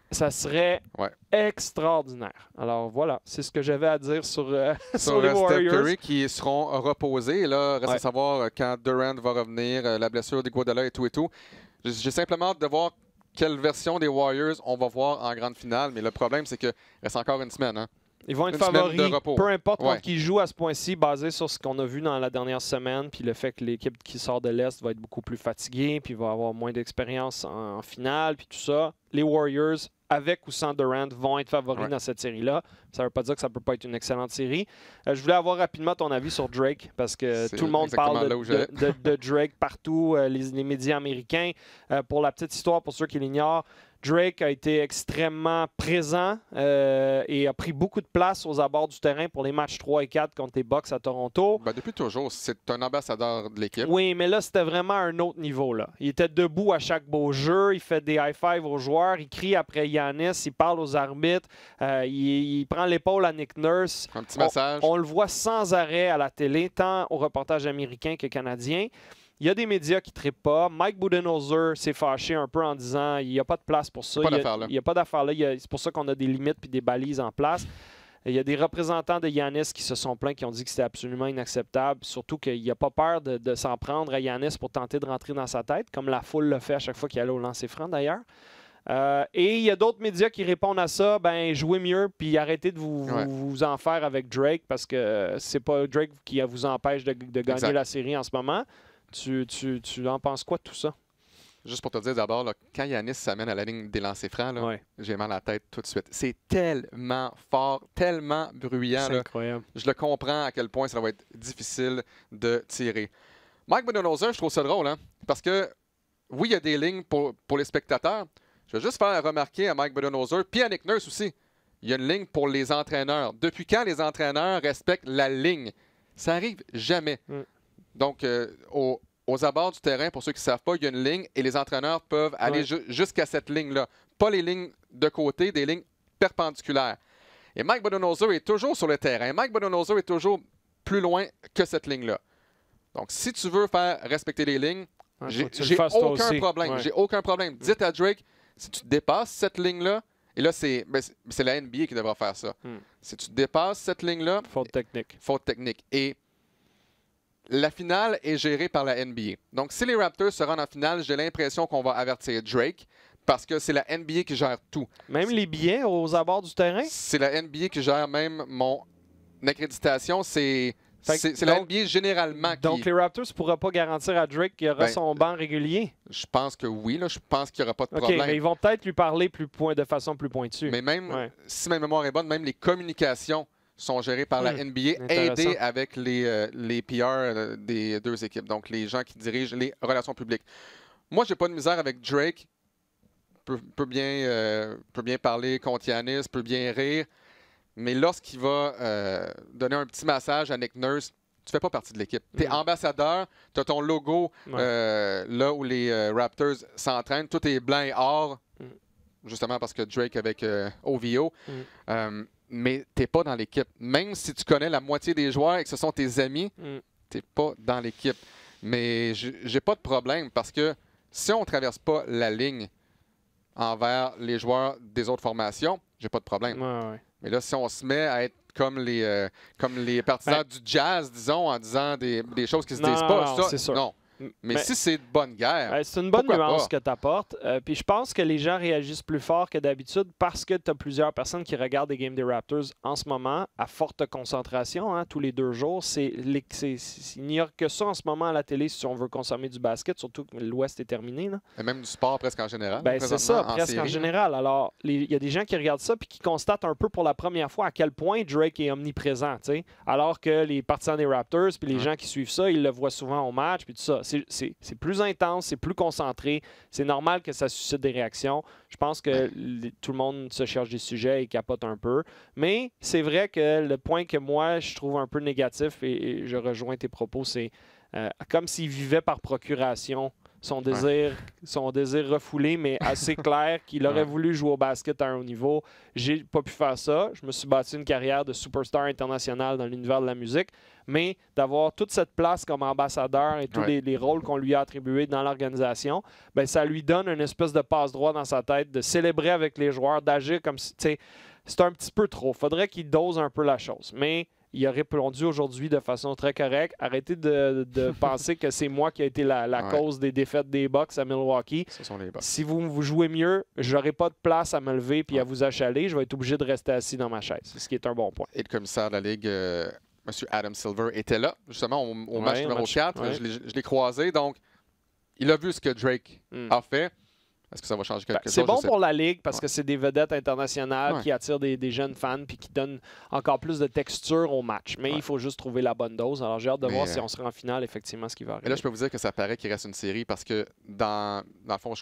ça serait extraordinaire. Alors voilà, c'est ce que j'avais à dire sur les Warriors. Steph Curry qui seront reposés. Là, reste à savoir quand Durant va revenir, la blessure d'Iguodala et tout et tout. J'ai simplement hâte de voir quelle version des Warriors on va voir en grande finale. Mais le problème, c'est qu'il reste encore une semaine. Hein? Ils vont être favoris, peu importe contre qui joue à ce point-ci, basé sur ce qu'on a vu dans la dernière semaine, puis le fait que l'équipe qui sort de l'Est va être beaucoup plus fatiguée, puis va avoir moins d'expérience en finale, puis tout ça. Les Warriors, avec ou sans Durant, vont être favoris dans cette série-là. Ça ne veut pas dire que ça ne peut pas être une excellente série. Je voulais avoir rapidement ton avis sur Drake, parce que tout le monde parle de Drake partout, les médias américains. Pour la petite histoire, pour ceux qui l'ignorent, Drake a été extrêmement présent et a pris beaucoup de place aux abords du terrain pour les matchs 3 et 4 contre les Bucks à Toronto. Ben, depuis toujours, c'est un ambassadeur de l'équipe. Oui, mais là, c'était vraiment un autre niveau. Là. Il était debout à chaque beau jeu, il fait des high-fives aux joueurs, il crie après Giannis, il parle aux arbitres, il prend l'épaule à Nick Nurse. Un petit message. On le voit sans arrêt à la télé, tant au reportage américain que canadien. Il y a des médias qui ne trippent pas. Mike Budenholzer s'est fâché un peu en disant il n'y a pas de place pour ça. Il n'y a pas d'affaire là. C'est pour ça qu'on a des limites et des balises en place. Il y a des représentants de Giannis qui se sont plaints, qui ont dit que c'était absolument inacceptable. Surtout qu'il n'y a pas peur de s'en prendre à Giannis pour tenter de rentrer dans sa tête, comme la foule le fait à chaque fois qu'il allait au lancer franc d'ailleurs. Et il y a d'autres médias qui répondent à ça, ben jouez mieux puis arrêtez de vous en faire avec Drake, parce que c'est pas Drake qui vous empêche de gagner la série en ce moment. Tu en penses quoi de tout ça? Juste pour te dire d'abord, quand Giannis s'amène à la ligne des lancers francs, j'ai mal à la tête tout de suite. C'est tellement fort, tellement bruyant. C'est incroyable. Je le comprends à quel point ça va être difficile de tirer. Mike Budenholzer, je trouve ça drôle, hein? Parce que oui, il y a des lignes pour les spectateurs. Je vais juste faire remarquer à Mike Budenholzer, puis à Nick Nurse aussi, il y a une ligne pour les entraîneurs. Depuis quand les entraîneurs respectent la ligne? Ça arrive jamais. Donc, aux abords du terrain, pour ceux qui ne savent pas, il y a une ligne et les entraîneurs peuvent aller jusqu'à cette ligne-là. Pas les lignes de côté, des lignes perpendiculaires. Et Mike Budenholzer est toujours sur le terrain. Mike Budenholzer est toujours plus loin que cette ligne-là. Donc, si tu veux faire respecter les lignes, j'ai aucun problème. J'ai aucun problème. Dites à Drake, si tu dépasses cette ligne-là, et là, c'est la NBA qui devra faire ça. Si tu dépasses cette ligne-là... Faute technique. Faute technique. Et la finale est gérée par la NBA. Donc, si les Raptors se rendent en finale, j'ai l'impression qu'on va avertir Drake parce que c'est la NBA qui gère tout. Même les billets aux abords du terrain? C'est la NBA qui gère même mon accréditation. C'est la NBA généralement qui... Donc, les Raptors ne pourront pas garantir à Drake qu'il aura son banc régulier? Je pense que oui. Je pense qu'il n'y aura pas de problème. Mais ils vont peut-être lui parler de façon plus pointue. Mais même, si ma mémoire est bonne, même les communications sont gérés par la NBA, aidés avec les PR des deux équipes, donc les gens qui dirigent les relations publiques. Moi, j'ai pas de misère avec Drake. Peut bien parler contre Giannis, peut bien rire, mais lorsqu'il va donner un petit massage à Nick Nurse, tu fais pas partie de l'équipe. Tu es ambassadeur, tu as ton logo là où les Raptors s'entraînent, tout est blanc et or, justement parce que Drake avec OVO. Mais tu n'es pas dans l'équipe. Même si tu connais la moitié des joueurs et que ce sont tes amis, tu n'es pas dans l'équipe. Mais j'ai pas de problème parce que si on ne traverse pas la ligne envers les joueurs des autres formations, j'ai pas de problème. Mais là, si on se met à être comme les partisans du jazz, disons, en disant des choses qui se disent pas, non. Mais si c'est de bonne guerre, c'est une bonne nuance que tu apportes. Puis je pense que les gens réagissent plus fort que d'habitude parce que tu as plusieurs personnes qui regardent les games des Raptors en ce moment à forte concentration, tous les 2 jours. Il n'y a que ça en ce moment à la télé si on veut consommer du basket, surtout que l'Ouest est terminé. Là. Et même du sport presque en général. C'est ça, presque en général. Alors, il y a des gens qui regardent ça et qui constatent un peu pour la première fois à quel point Drake est omniprésent. Alors que les partisans des Raptors puis les gens qui suivent ça, ils le voient souvent au match puis tout ça. C'est plus intense, c'est plus concentré. C'est normal que ça suscite des réactions. Je pense que tout le monde se cherche des sujets et capote un peu. Mais c'est vrai que le point que moi, je trouve un peu négatif, et je rejoins tes propos, c'est comme s'il vivait par procuration son désir refoulé, mais assez clair qu'il aurait voulu jouer au basket à un haut niveau. J'ai pas pu faire ça. Je me suis bâti une carrière de superstar international dans l'univers de la musique, mais d'avoir toute cette place comme ambassadeur et tous les rôles qu'on lui a attribués dans l'organisation, ben ça lui donne une espèce de passe-droit dans sa tête, de célébrer avec les joueurs, d'agir comme si, c'est un petit peu trop. Faudrait qu'il dose un peu la chose, mais il a répondu aujourd'hui de façon très correcte. Arrêtez de penser que c'est moi qui ai été la cause des défaites des Bucks à Milwaukee. Ce sont les Bucks. Si vous jouez mieux, j'aurai pas de place à me lever puis à vous achaler. Je vais être obligé de rester assis dans ma chaise. C'est ce qui est un bon point. Et le commissaire de la Ligue, M. Adam Silver, était là, justement, au match numéro 4. Je l'ai croisé. Donc, il a vu ce que Drake a fait. Est-ce que ça va changer quelque chose? C'est bon pour la Ligue parce que c'est des vedettes internationales Ouais. qui attirent des jeunes fans puis qui donnent encore plus de texture au match. Mais il faut juste trouver la bonne dose. Alors, j'ai hâte de voir si on sera en finale, effectivement, ce qui va arriver. Et là, je peux vous dire que ça paraît qu'il reste une série parce que dans le fond,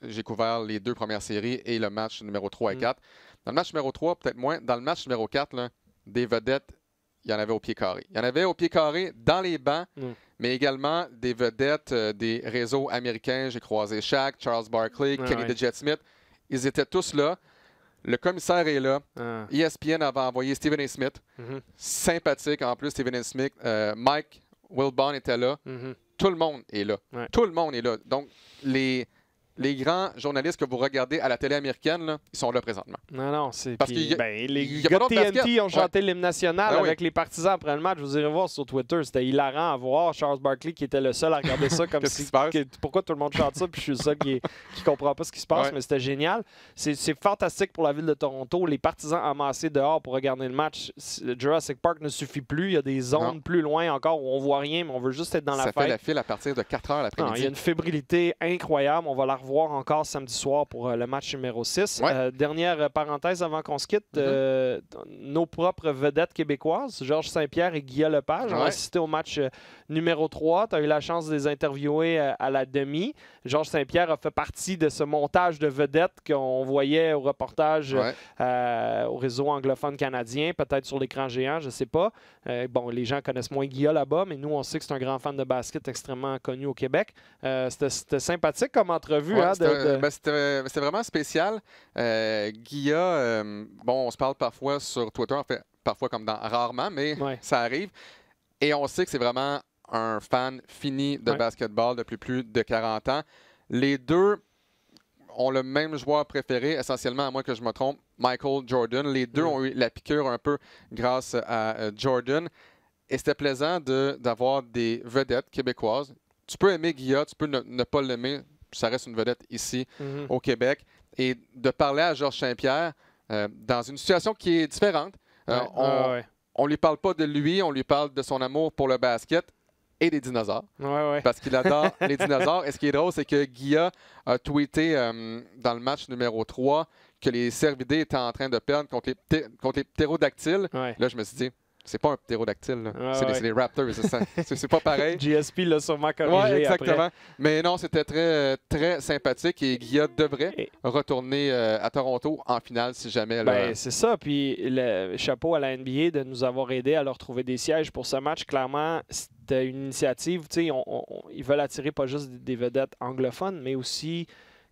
j'ai couvert les 2 premières séries et le match numéro 3 et 4. Dans le match numéro 3, peut-être moins. Dans le match numéro 4, là, des vedettes, il y en avait au pied carré. Il y en avait au pied carré dans les bancs, mais également des vedettes des réseaux américains. J'ai croisé Shaq, Charles Barkley, Kenny the Jet Smith. Ils étaient tous là. Le commissaire est là. ESPN avait envoyé Stephen A. Smith. Sympathique en plus, Stephen A. Smith. Mike Wilbon était là. Tout le monde est là. Tout le monde est là. Donc, les grands journalistes que vous regardez à la télé américaine, là, ils sont là présentement. Non, c'est... Parce puis, qu'il les gars de TNT ont chanté l'hymne national avec les partisans après le match. Vous irez voir sur Twitter. C'était hilarant à voir. Charles Barkley qui était le seul à regarder ça comme si... Pourquoi tout le monde chante ça? Puis je suis le seul qui comprend pas ce qui se passe, mais c'était génial. C'est fantastique pour la ville de Toronto. Les partisans amassés dehors pour regarder le match. Jurassic Park ne suffit plus. Il y a des zones plus loin encore où on voit rien, mais on veut juste être dans la fête. Ça fait la file à partir de 4 heures l'après-midi. Il y a une fébrilité incroyable. On va la revoir encore samedi soir pour le match numéro 6. Dernière parenthèse avant qu'on se quitte. Nos propres vedettes québécoises, Georges Saint-Pierre et Guillaume Lepage, ont assisté au match numéro 3. Tu as eu la chance de les interviewer à la demi. Georges Saint-Pierre a fait partie de ce montage de vedettes qu'on voyait au reportage au réseau anglophone canadien, peut-être sur l'écran géant, je ne sais pas. Bon, les gens connaissent moins Guillaume là-bas, mais nous, on sait que c'est un grand fan de basket extrêmement connu au Québec. C'était sympathique comme entrevue. C'était vraiment spécial. Guillaume, on se parle parfois sur Twitter, en fait, parfois comme dans rarement, mais ça arrive. Et on sait que c'est vraiment un fan fini de basketball depuis plus de 40 ans. Les deux ont le même joueur préféré, essentiellement, à moins que je me trompe, Michael Jordan. Les deux ont eu la piqûre un peu grâce à Jordan. Et c'était plaisant d'avoir des vedettes québécoises. Tu peux aimer Guillaume, tu peux ne pas l'aimer. Ça reste une vedette ici au Québec. Et de parler à Georges Saint-Pierre dans une situation qui est différente. On ne lui parle pas de lui, on lui parle de son amour pour le basket et des dinosaures. Parce qu'il adore les dinosaures. Et ce qui est drôle, c'est que Guillaume a tweeté dans le match numéro 3 que les cervidés étaient en train de perdre contre les ptérodactyles. Là, je me suis dit, c'est pas un ptérodactyle. C'est les Raptors. C'est pas pareil. GSP l'a sûrement corrigé exactement. après. Mais non, c'était très, très sympathique et Guillaume devrait retourner à Toronto en finale si jamais. C'est ça. Puis le chapeau à la NBA de nous avoir aidé à leur trouver des sièges pour ce match. Clairement, c'était une initiative. Ils veulent attirer pas juste des vedettes anglophones, mais aussi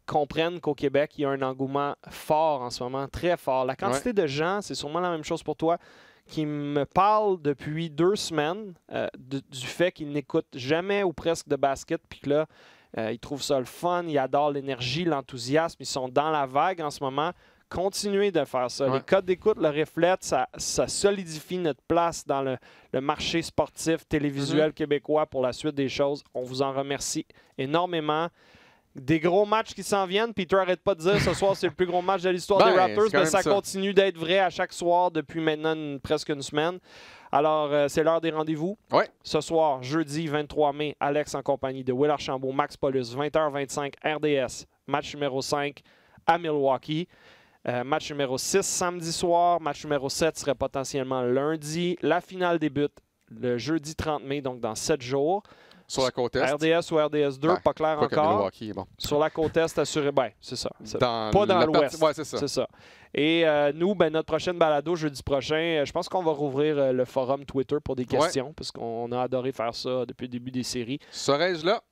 comprennent qu'au Québec, il y a un engouement fort en ce moment, très fort. La quantité de gens, c'est sûrement la même chose pour toi, qui me parle depuis 2 semaines du fait qu'ils n'écoutent jamais ou presque de basket, puis que là, ils trouvent ça le fun, ils adorent l'énergie, l'enthousiasme, ils sont dans la vague en ce moment. Continuez de faire ça. Les codes d'écoute le reflètent, ça solidifie notre place dans le marché sportif télévisuel québécois pour la suite des choses. On vous en remercie énormément. Des gros matchs qui s'en viennent. Peter arrête pas de dire ce soir c'est le plus gros match de l'histoire des Raptors, mais ça continue d'être vrai à chaque soir depuis maintenant presque une semaine. Alors, c'est l'heure des rendez-vous. Ce soir, jeudi 23 mai, Alex en compagnie de Will Archambault, Max Paulus, 20h25, RDS. Match numéro 5 à Milwaukee. Match numéro 6 samedi soir. Match numéro 7 serait potentiellement lundi. La finale débute le jeudi 30 mai, donc dans 7 jours. Sur la côte Est. RDS ou RDS 2, pas clair encore. Sur la côte Est, assuré. C'est ça. Pas dans l'Ouest. C'est ça. Et nous, notre prochaine balado, jeudi prochain, je pense qu'on va rouvrir le forum Twitter pour des questions, parce qu'on a adoré faire ça depuis le début des séries. Serais-je là?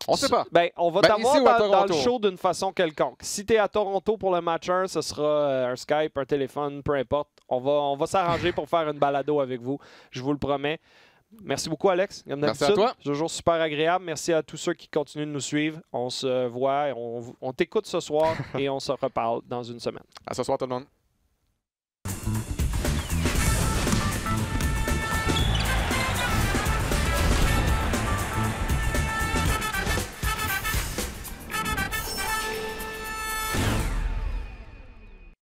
On ne sait pas. On va t'avoir dans le show d'une façon quelconque. Si tu es à Toronto pour le match 1, ce sera un Skype, un téléphone, peu importe. On va s'arranger pour faire une balado avec vous. Je vous le promets. Merci beaucoup, Alex. Comme merci à toi. C'est toujours super agréable. Merci à tous ceux qui continuent de nous suivre. On se voit, on t'écoute ce soir et on se reparle dans une semaine. À ce soir, tout le monde.